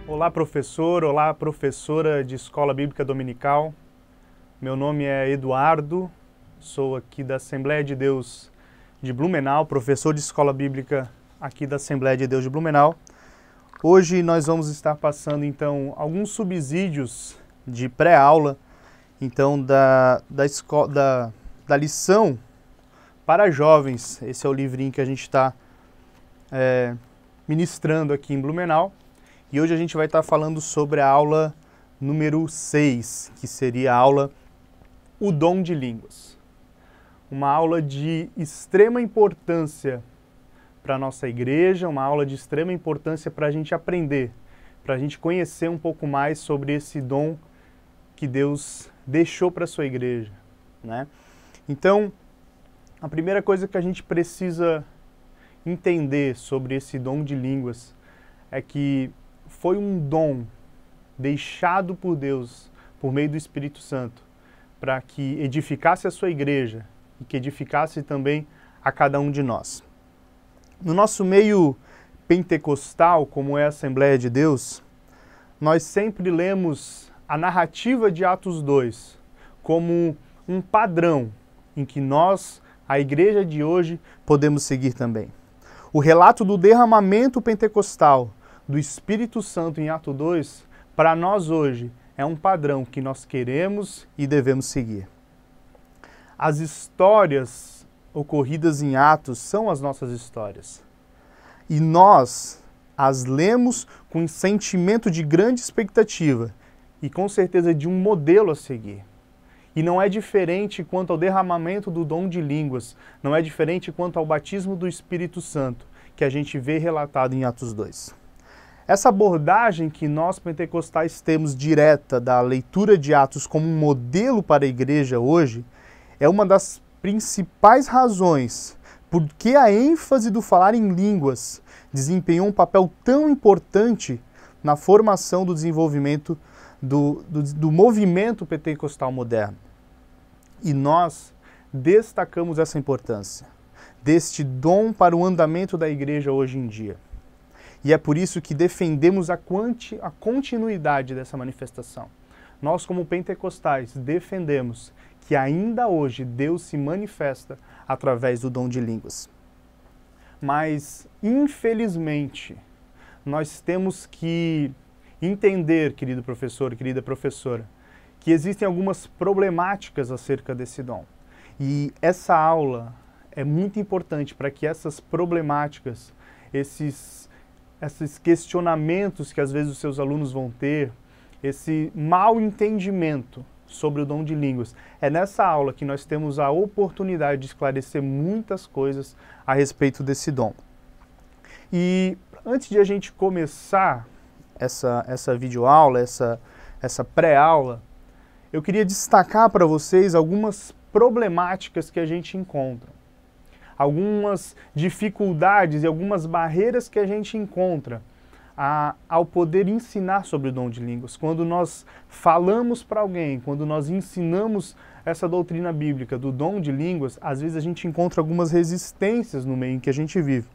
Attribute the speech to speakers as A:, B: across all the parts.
A: Olá, professor, olá, professora de Escola Bíblica Dominical. Meu nome é Eduardo, sou aqui da Assembleia de Deus de Blumenau, professor de Escola Bíblica aqui da Assembleia de Deus de Blumenau. Hoje nós vamos estar passando, então, alguns subsídios de pré-aula, então, da lição para jovens. Esse é o livrinho que a gente está ministrando aqui em Blumenau. E hoje a gente vai estar falando sobre a aula número 6, que seria a aula O Dom de Línguas. Uma aula de extrema importância para a nossa igreja, uma aula de extrema importância para a gente aprender, para a gente conhecer um pouco mais sobre esse dom que Deus deixou para a sua igreja, né? Então, a primeira coisa que a gente precisa entender sobre esse dom de línguas é que foi um dom deixado por Deus, por meio do Espírito Santo, para que edificasse a sua igreja e que edificasse também a cada um de nós. No nosso meio pentecostal, como é a Assembleia de Deus, nós sempre lemos a narrativa de Atos 2 como um padrão em que nós, a igreja de hoje, podemos seguir também. O relato do derramamento pentecostal do Espírito Santo em Atos 2, para nós hoje, é um padrão que nós queremos e devemos seguir. As histórias ocorridas em Atos são as nossas histórias. E nós as lemos com um sentimento de grande expectativa e com certeza de um modelo a seguir. E não é diferente quanto ao derramamento do dom de línguas, não é diferente quanto ao batismo do Espírito Santo, que a gente vê relatado em Atos 2. Essa abordagem que nós pentecostais temos direta da leitura de Atos como um modelo para a igreja hoje é uma das principais razões por que a ênfase do falar em línguas desempenhou um papel tão importante na formação do desenvolvimento do movimento pentecostal moderno. E nós destacamos essa importância deste dom para o andamento da igreja hoje em dia. E é por isso que defendemos a continuidade dessa manifestação. Nós, como pentecostais, defendemos que ainda hoje Deus se manifesta através do dom de línguas. Mas, infelizmente, nós temos que entender, querido professor, querida professora, que existem algumas problemáticas acerca desse dom. E essa aula é muito importante para que essas problemáticas, esses questionamentos que às vezes os seus alunos vão ter, esse mau entendimento sobre o dom de línguas. É nessa aula que nós temos a oportunidade de esclarecer muitas coisas a respeito desse dom. E antes de a gente começar essa videoaula, essa pré-aula, eu queria destacar para vocês algumas problemáticas que a gente encontra. Algumas dificuldades e algumas barreiras que a gente encontra ao poder ensinar sobre o dom de línguas. Quando nós falamos para alguém, quando nós ensinamos essa doutrina bíblica do dom de línguas, às vezes a gente encontra algumas resistências no meio em que a gente vive.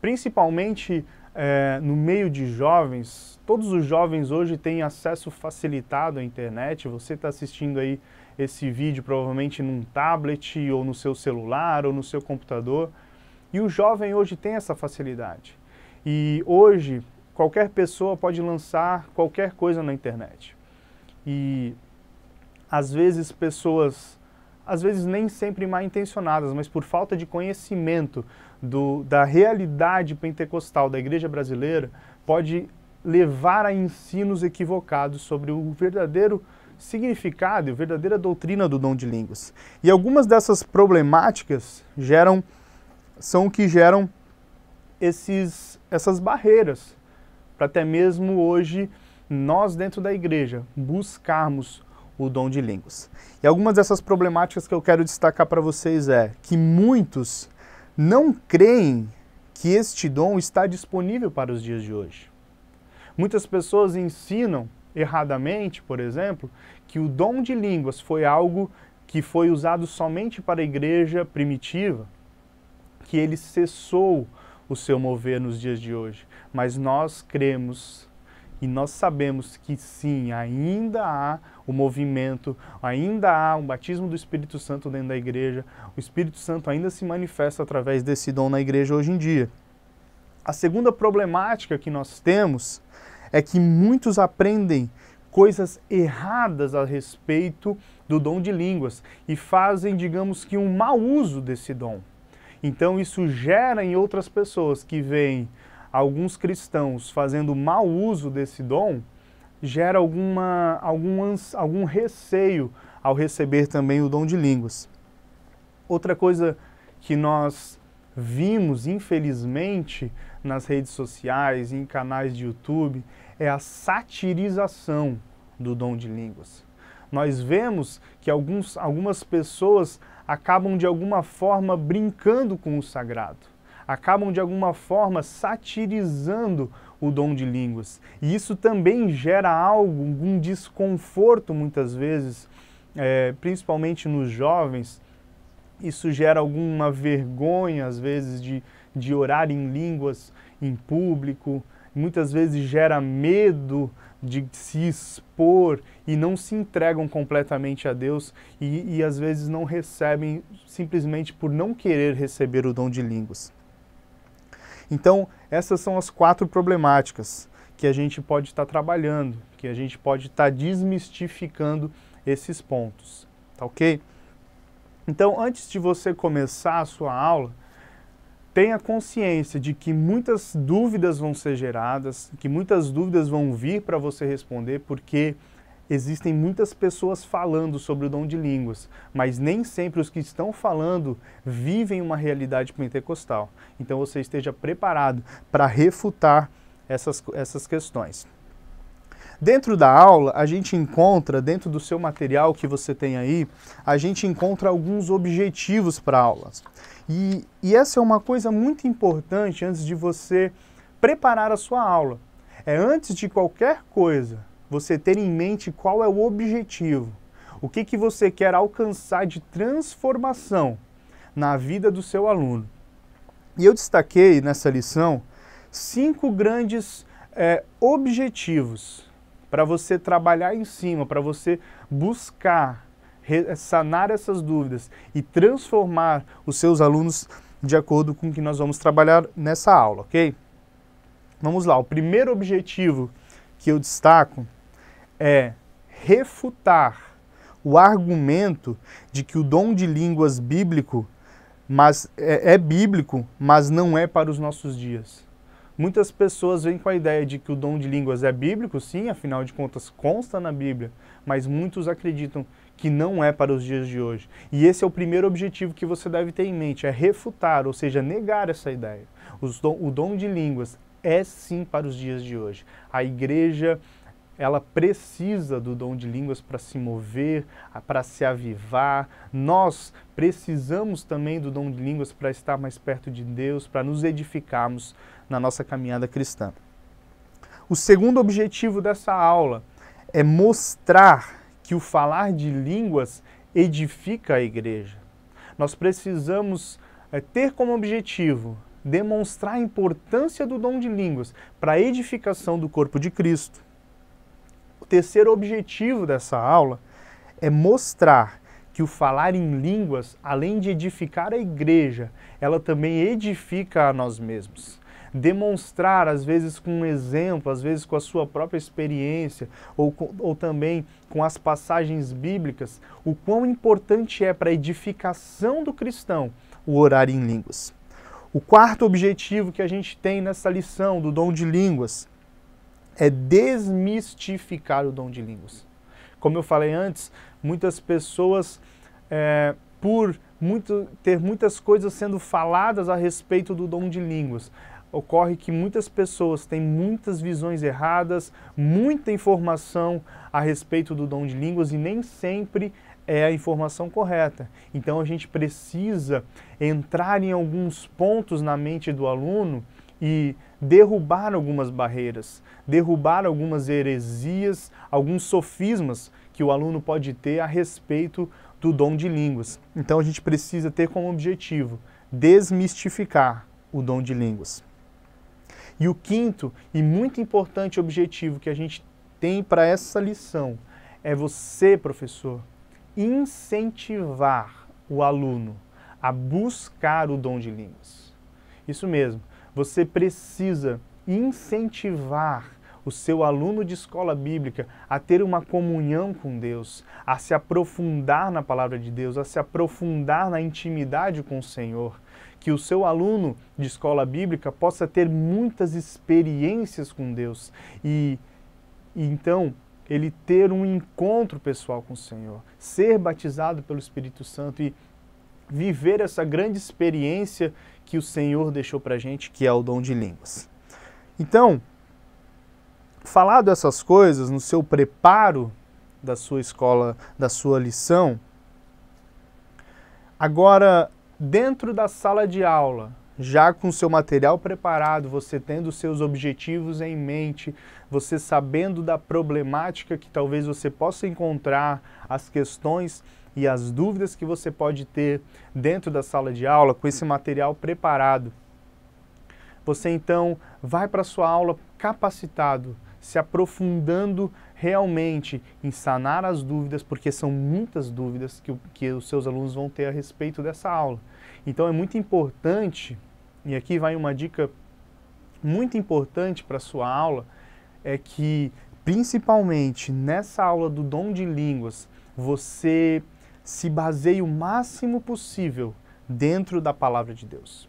A: Principalmente no meio de jovens. Todos os jovens hoje têm acesso facilitado à internet. Você está assistindo aí esse vídeo provavelmente num tablet ou no seu celular ou no seu computador. E o jovem hoje tem essa facilidade. E hoje qualquer pessoa pode lançar qualquer coisa na internet. E às vezes pessoas, nem sempre mal intencionadas, mas por falta de conhecimento da realidade pentecostal da igreja brasileira, pode levar a ensinos equivocados sobre o verdadeiro significado e a verdadeira doutrina do dom de línguas. E algumas dessas problemáticas são o que geram essas barreiras, para até mesmo hoje nós dentro da igreja buscarmos o dom de línguas. E algumas dessas problemáticas que eu quero destacar para vocês é que muitos não creem que este dom está disponível para os dias de hoje. Muitas pessoas ensinam erradamente, por exemplo, que o dom de línguas foi algo que foi usado somente para a igreja primitiva, que ele cessou o seu mover nos dias de hoje. Mas nós cremos E nós sabemos que sim, ainda há o movimento, ainda há um batismo do Espírito Santo dentro da igreja, o Espírito Santo ainda se manifesta através desse dom na igreja hoje em dia. A segunda problemática que nós temos é que muitos aprendem coisas erradas a respeito do dom de línguas e fazem, digamos que, um mau uso desse dom. Então isso gera em outras pessoas que veem alguns cristãos fazendo mau uso desse dom, gera algum receio ao receber também o dom de línguas. Outra coisa que nós vimos, infelizmente, nas redes sociais e em canais de YouTube, é a satirização do dom de línguas. Nós vemos que algumas pessoas acabam de alguma forma brincando com o sagrado, acabam de alguma forma satirizando o dom de línguas. E isso também gera algum desconforto muitas vezes, principalmente nos jovens. Isso gera alguma vergonha às vezes de orar em línguas em público, muitas vezes gera medo de se expor e não se entregam completamente a Deus e às vezes não recebem simplesmente por não querer receber o dom de línguas. Então, essas são as 4 problemáticas que a gente pode estar trabalhando, que a gente pode estar desmistificando esses pontos, tá ok? Então, antes de você começar a sua aula, tenha consciência de que muitas dúvidas vão ser geradas, que muitas dúvidas vão vir para você responder, porque existem muitas pessoas falando sobre o dom de línguas, mas nem sempre os que estão falando vivem uma realidade pentecostal. Então você esteja preparado para refutar essas questões. Dentro da aula, a gente encontra, dentro do seu material que você tem aí, a gente encontra alguns objetivos para a aula. E essa é uma coisa muito importante antes de você preparar a sua aula. É antes de qualquer coisa, você ter em mente qual é o objetivo, o que você quer alcançar de transformação na vida do seu aluno. E eu destaquei nessa lição 5 grandes objetivos para você trabalhar em cima, para você buscar sanar essas dúvidas e transformar os seus alunos de acordo com o que nós vamos trabalhar nessa aula, ok? Vamos lá, o primeiro objetivo que eu destaco é refutar o argumento de que o dom de línguas bíblico, é bíblico, mas não é para os nossos dias. Muitas pessoas vêm com a ideia de que o dom de línguas é bíblico, sim, afinal de contas consta na Bíblia, mas muitos acreditam que não é para os dias de hoje. E esse é o primeiro objetivo que você deve ter em mente, é refutar, ou seja, negar essa ideia. O dom de línguas é sim para os dias de hoje. A igreja, ela precisa do dom de línguas para se mover, para se avivar. Nós precisamos também do dom de línguas para estar mais perto de Deus, para nos edificarmos na nossa caminhada cristã. O segundo objetivo dessa aula é mostrar que o falar de línguas edifica a igreja. Nós precisamos ter como objetivo demonstrar a importância do dom de línguas para a edificação do corpo de Cristo. O terceiro objetivo dessa aula é mostrar que o falar em línguas, além de edificar a igreja, ela também edifica a nós mesmos. Demonstrar, às vezes com um exemplo, às vezes com a sua própria experiência, ou também com as passagens bíblicas, o quão importante é para a edificação do cristão o orar em línguas. O quarto objetivo que a gente tem nessa lição do dom de línguas é desmistificar o dom de línguas. Como eu falei antes, muitas pessoas, por ter muitas coisas sendo faladas a respeito do dom de línguas, ocorre que muitas pessoas têm muitas visões erradas, muita informação a respeito do dom de línguas e nem sempre é a informação correta. Então a gente precisa entrar em alguns pontos na mente do aluno e derrubar algumas barreiras, derrubar algumas heresias, alguns sofismas que o aluno pode ter a respeito do dom de línguas. Então a gente precisa ter como objetivo desmistificar o dom de línguas. E o quinto e muito importante objetivo que a gente tem para essa lição é você, professor, incentivar o aluno a buscar o dom de línguas. Isso mesmo, você precisa incentivar o seu aluno de escola bíblica a ter uma comunhão com Deus, a se aprofundar na palavra de Deus, a se aprofundar na intimidade com o Senhor. Que o seu aluno de escola bíblica possa ter muitas experiências com Deus e então ele ter um encontro pessoal com o Senhor, ser batizado pelo Espírito Santo e viver essa grande experiência que o Senhor deixou para a gente, que é o dom de línguas. Então, falado essas coisas no seu preparo da sua escola, da sua lição, agora, dentro da sala de aula, já com o seu material preparado, você tendo os seus objetivos em mente, você sabendo da problemática que talvez você possa encontrar, as questões e as dúvidas que você pode ter dentro da sala de aula, com esse material preparado, você então vai para a sua aula capacitado, se aprofundando realmente em sanar as dúvidas, porque são muitas dúvidas que os seus alunos vão ter a respeito dessa aula. Então é muito importante, e aqui vai uma dica muito importante para a sua aula, é que principalmente nessa aula do dom de línguas, você se baseie o máximo possível dentro da palavra de Deus.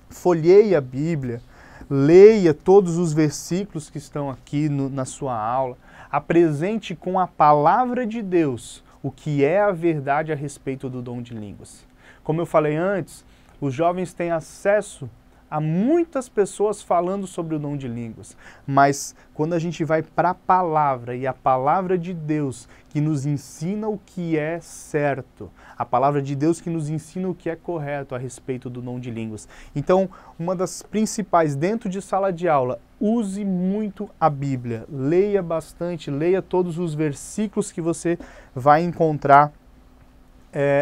A: Folheie a Bíblia, leia todos os versículos que estão aqui na sua aula, apresente com a palavra de Deus o que é a verdade a respeito do dom de línguas. Como eu falei antes, os jovens têm acesso a muitas pessoas falando sobre o dom de línguas, mas quando a gente vai para a palavra e a palavra de Deus que nos ensina o que é certo, a palavra de Deus que nos ensina o que é correto a respeito do dom de línguas. Então, uma das principais dentro de sala de aula, use muito a Bíblia, leia bastante, leia todos os versículos que você vai encontrar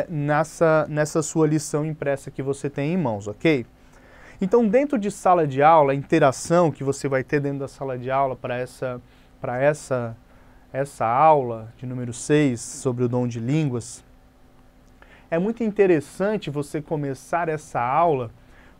A: nessa sua lição impressa que você tem em mãos, ok? Então, dentro de sala de aula, a interação que você vai ter dentro da sala de aula para essa aula de número 6 sobre o dom de línguas, é muito interessante você começar essa aula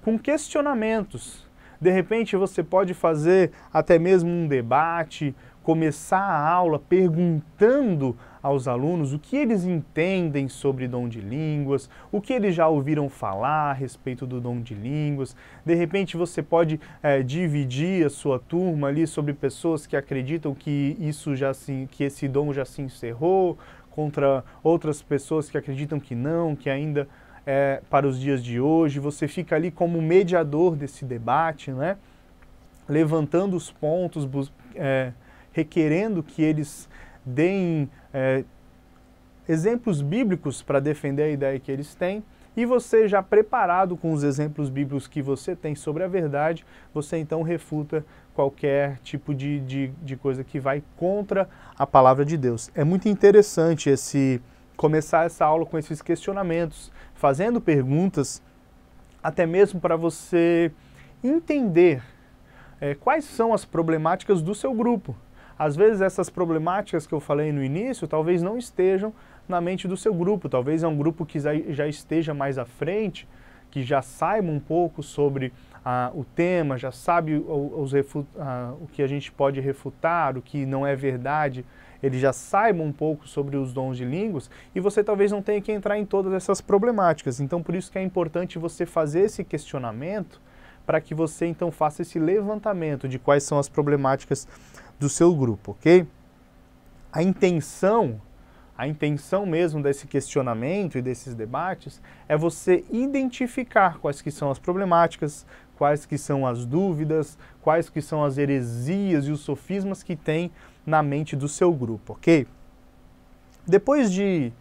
A: com questionamentos. De repente, você pode fazer até mesmo um debate, começar a aula perguntando aos alunos o que eles entendem sobre dom de línguas, o que eles já ouviram falar a respeito do dom de línguas. De repente você pode dividir a sua turma ali sobre pessoas que acreditam que que esse dom já se encerrou, contra outras pessoas que acreditam que não, que ainda é para os dias de hoje. Você fica ali como mediador desse debate, né? Levantando os pontos, requerendo que eles deem exemplos bíblicos para defender a ideia que eles têm, e você já preparado com os exemplos bíblicos que você tem sobre a verdade, você então refuta qualquer tipo de coisa que vai contra a palavra de Deus. É muito interessante começar essa aula com esses questionamentos, fazendo perguntas, até mesmo para você entender quais são as problemáticas do seu grupo. Às vezes essas problemáticas que eu falei no início talvez não estejam na mente do seu grupo, talvez é um grupo que já esteja mais à frente, que já saiba um pouco sobre o tema, já sabe o que a gente pode refutar, o que não é verdade, ele já saiba um pouco sobre os dons de línguas, e você talvez não tenha que entrar em todas essas problemáticas. Então por isso que é importante você fazer esse questionamento, para que você então faça esse levantamento de quais são as problemáticas do seu grupo, ok? A intenção mesmo desse questionamento e desses debates é você identificar quais que são as problemáticas, quais que são as dúvidas, quais que são as heresias e os sofismas que tem na mente do seu grupo, ok? Depois de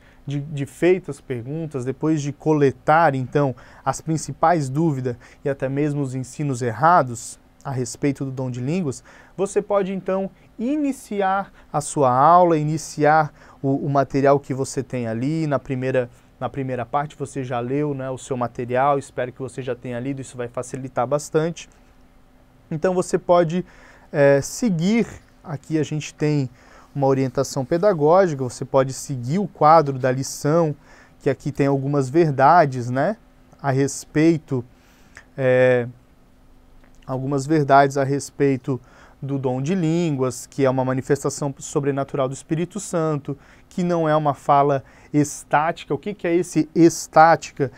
A: feitas perguntas, depois de coletar, então, as principais dúvidas e até mesmo os ensinos errados a respeito do dom de línguas, você pode, então, iniciar a sua aula, iniciar o material que você tem ali. Na primeira parte você já leu, né, o seu material, espero que você já tenha lido, isso vai facilitar bastante. Então você pode seguir, aqui a gente tem uma orientação pedagógica, você pode seguir o quadro da lição, que aqui tem algumas verdades, né, a respeito, do dom de línguas, que é uma manifestação sobrenatural do Espírito Santo, que não é uma fala estática. O que é esse estática?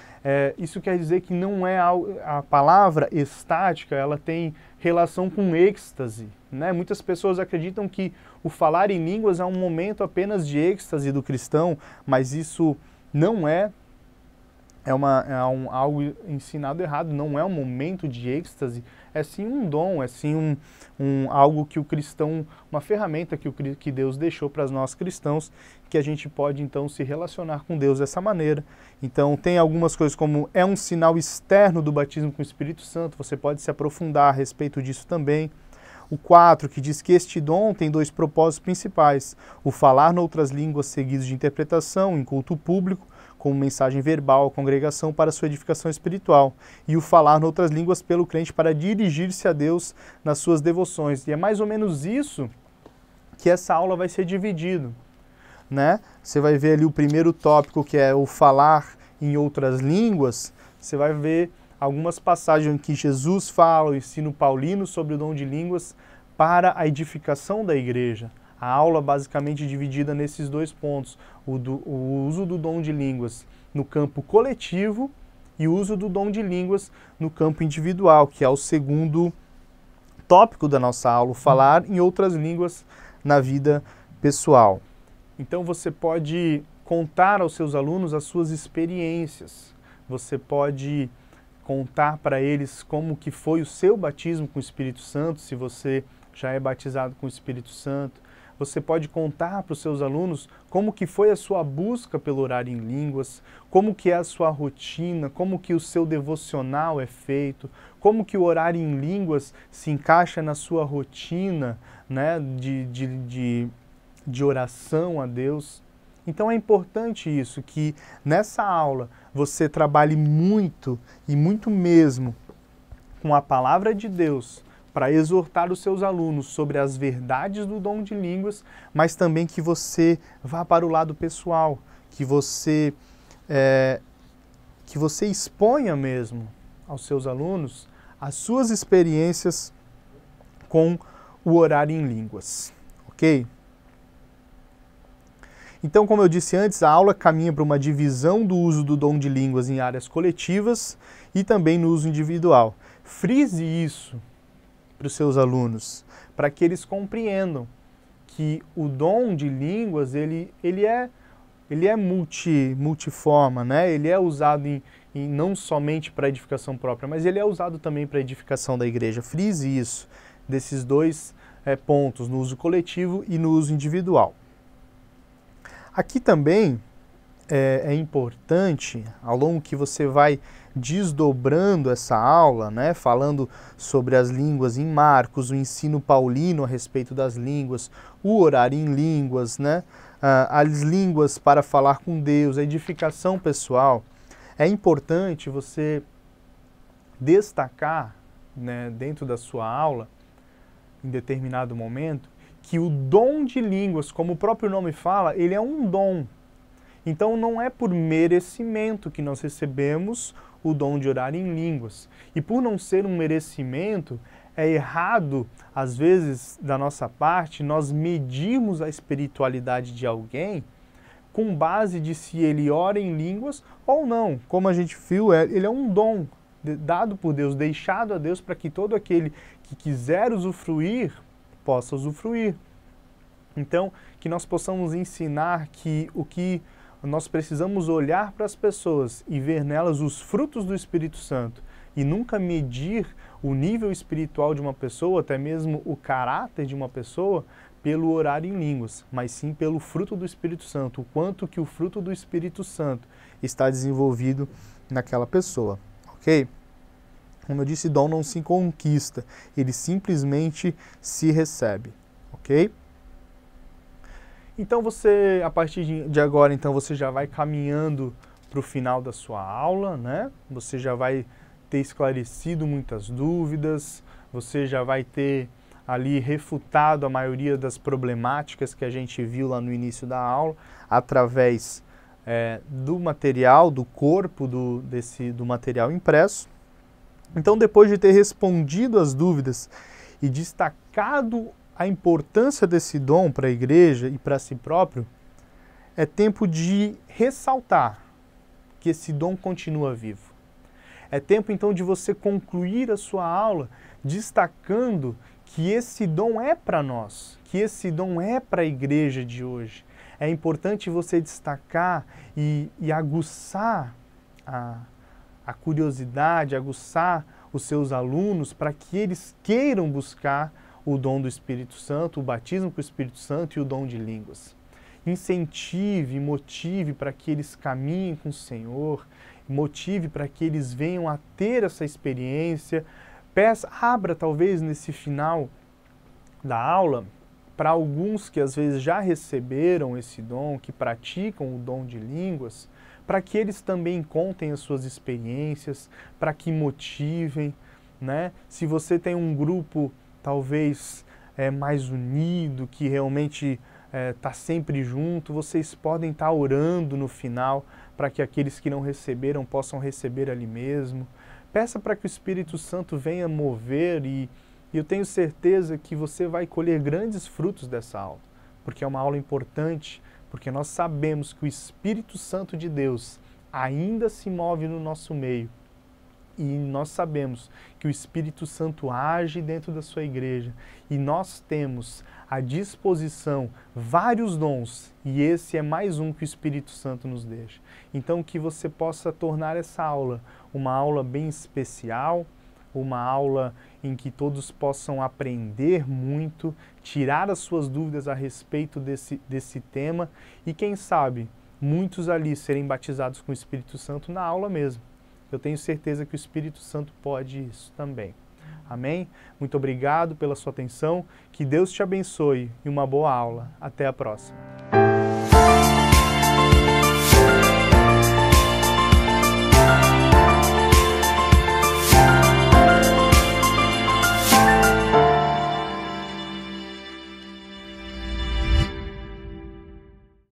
A: Isso quer dizer que não é a palavra estática, ela tem relação com êxtase, né? Muitas pessoas acreditam que o falar em línguas é um momento apenas de êxtase do cristão, mas isso não é. Algo ensinado errado, não é um momento de êxtase, é sim um dom, é sim algo que o cristão, uma ferramenta que Deus deixou para nós cristãos, que a gente pode então se relacionar com Deus dessa maneira. Então tem algumas coisas como é um sinal externo do batismo com o Espírito Santo, você pode se aprofundar a respeito disso também. O 4, que diz que este dom tem 2 propósitos principais: o falar noutras línguas seguidos de interpretação em culto público, como mensagem verbal à congregação para sua edificação espiritual, e o falar noutras línguas pelo crente para dirigir-se a Deus nas suas devoções. E é mais ou menos isso que essa aula vai ser dividido, né? Você vai ver ali o primeiro tópico, que é o falar em outras línguas. Você vai ver algumas passagens em que Jesus fala, o ensino paulino sobre o dom de línguas para a edificação da igreja. A aula basicamente dividida nesses 2 pontos, o uso do dom de línguas no campo coletivo e o uso do dom de línguas no campo individual, que é o segundo tópico da nossa aula, o falar em outras línguas na vida pessoal. Então você pode contar aos seus alunos as suas experiências, você pode contar para eles como que foi o seu batismo com o Espírito Santo, se você já é batizado com o Espírito Santo. Você pode contar para os seus alunos como que foi a sua busca pelo orar em línguas, como que é a sua rotina, como que o seu devocional é feito, como que o orar em línguas se encaixa na sua rotina, né, de oração a Deus. Então é importante isso, que nessa aula você trabalhe muito, e muito mesmo, com a palavra de Deus, para exortar os seus alunos sobre as verdades do dom de línguas, mas também que você vá para o lado pessoal, que você exponha mesmo aos seus alunos as suas experiências com o orar em línguas, ok? Então, como eu disse antes, a aula caminha para uma divisão do uso do dom de línguas em áreas coletivas e também no uso individual. Frise isso para os seus alunos, para que eles compreendam que o dom de línguas ele é multiforma, né? Ele é usado não somente para edificação própria, mas ele é usado também para edificação da igreja. Frise isso, desses 2 pontos, no uso coletivo e no uso individual. Aqui também é importante, ao longo que você vai desdobrando essa aula, né, falando sobre as línguas em Marcos, o ensino paulino a respeito das línguas, o orar em línguas, né, as línguas para falar com Deus, a edificação pessoal. É importante você destacar, né, dentro da sua aula, em determinado momento, que o dom de línguas, como o próprio nome fala, ele é um dom. Então não é por merecimento que nós recebemos o dom de orar em línguas. E por não ser um merecimento, é errado, às vezes, da nossa parte, nós medirmos a espiritualidade de alguém com base de se ele ora em línguas ou não. Como a gente viu, ele é um dom dado por Deus, deixado a Deus para que todo aquele que quiser usufruir, possa usufruir. Então, que nós possamos ensinar que o que nós precisamos olhar para as pessoas e ver nelas os frutos do Espírito Santo e nunca medir o nível espiritual de uma pessoa, até mesmo o caráter de uma pessoa, pelo orar em línguas, mas sim pelo fruto do Espírito Santo, o quanto que o fruto do Espírito Santo está desenvolvido naquela pessoa, ok? Como eu disse, dom não se conquista, ele simplesmente se recebe, ok? Então você, a partir de agora, então você já vai caminhando para o final da sua aula, né? Você já vai ter esclarecido muitas dúvidas, você já vai ter ali refutado a maioria das problemáticas que a gente viu lá no início da aula, através do material, do corpo do material impresso. Então, depois de ter respondido as dúvidas e destacado a importância desse dom para a igreja e para si próprio, é tempo de ressaltar que esse dom continua vivo. É tempo, então, de você concluir a sua aula destacando que esse dom é para nós, que esse dom é para a igreja de hoje. É importante você destacar e aguçar a curiosidade, aguçar os seus alunos para que eles queiram buscar o dom do Espírito Santo, o batismo com o Espírito Santo e o dom de línguas. Incentive, motive para que eles caminhem com o Senhor, motive para que eles venham a ter essa experiência. Abra talvez nesse final da aula para alguns que às vezes já receberam esse dom, que praticam o dom de línguas, para que eles também contem as suas experiências, para que motivem, né? Se você tem um grupo talvez mais unido, que realmente está sempre junto, vocês podem estar orando no final para que aqueles que não receberam possam receber ali mesmo. Peça para que o Espírito Santo venha mover e eu tenho certeza que você vai colher grandes frutos dessa aula, porque é uma aula importante, porque nós sabemos que o Espírito Santo de Deus ainda se move no nosso meio e nós sabemos que o Espírito Santo age dentro da sua igreja e nós temos à disposição vários dons e esse é mais um que o Espírito Santo nos deixa. Então que você possa tornar essa aula uma aula bem especial, uma aula em que todos possam aprender muito, tirar as suas dúvidas a respeito desse tema e quem sabe muitos ali serem batizados com o Espírito Santo na aula mesmo. Eu tenho certeza que o Espírito Santo pode isso também. Amém? Muito obrigado pela sua atenção, que Deus te abençoe e uma boa aula. Até a próxima.